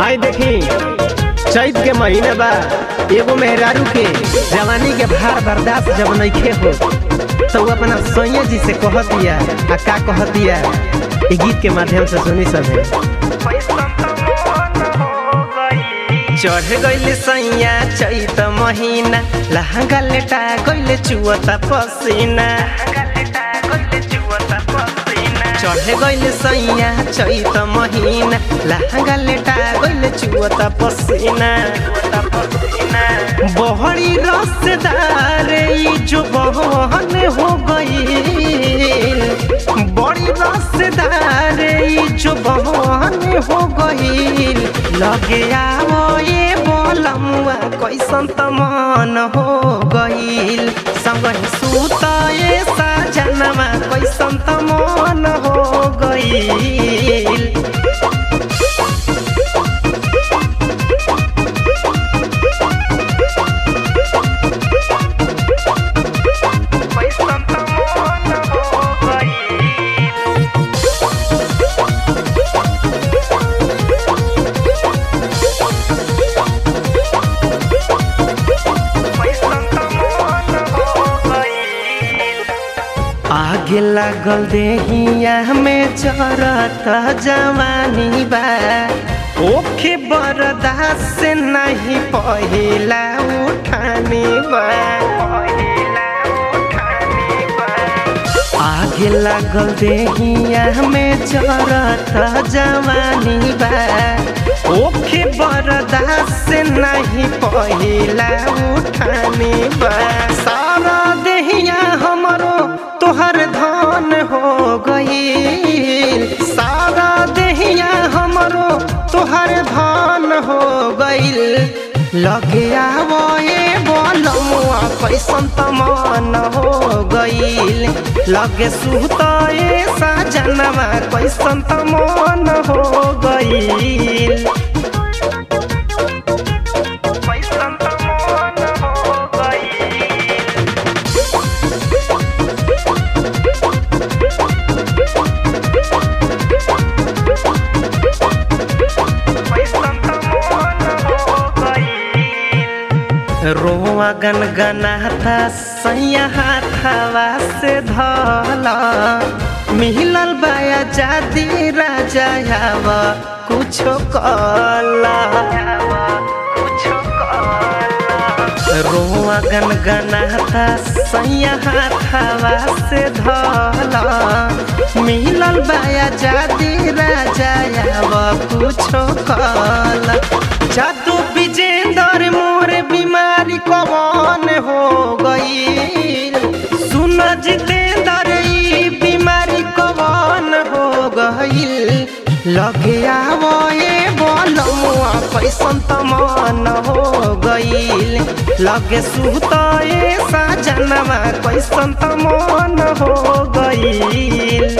आई देखी चैत के महीने बा, एगो मेहरारू के जवानी के भार बर्दाश्त जब नइखे हो तो वो अपना सैया जी से कह दिया। आ का कह दिया ये गीत के माध्यम से सुनी सब है। चढ़ गइल सैया चैत महीना, लहंगा लेटा गइल चुअता पसीना। चढ़ गइल सैया चैत महीना, लहंगा लेटा गइल चुअता पसीना। बहरी रसदार जो बहन हो गईल, बड़ी रसदार जो बहन हो गईल। लगे आवो ये बोलमुआ कैसन तमन हो गईल, संगहि सुता ये साजनमा कैसन तमन हो गईल। आगे लागल देहिया में जरत जवानी बा, ओखे बर्दाश्त से नहीं पहिला उठानी बा। आगे लागल देहिया में जरत जवानी बा, ओखे बर्दाश्त से नहीं पहिला उठानी बा। सारा देहिया हमरो तोहर धान हो गईल, सारा देहिया हमरो तोहर धान हो गईल। लगे आवो ये बोलमुआ कैसन तमन हो गईल, लगे सुता ये साजनमा कैसन तमन हो गईल। रोआ गनगनाता सैया हाथवा से धला, मिलल बाया जादी राजा आवा कुछो कला। रोआ गनगनाता सैया हाथवा से धला, मिलल बाया जादी राजा आवा कुछो कला। जादू विजेंदर मोर बीमारी कवन हो गईल, सुन जितेंदर ई बीमारी कवन हो गईल। लगे आवो ये बोलमुआ कैसन तमन हो गईल, लगे सुता ये साजनमा कैसन तमन हो गईल।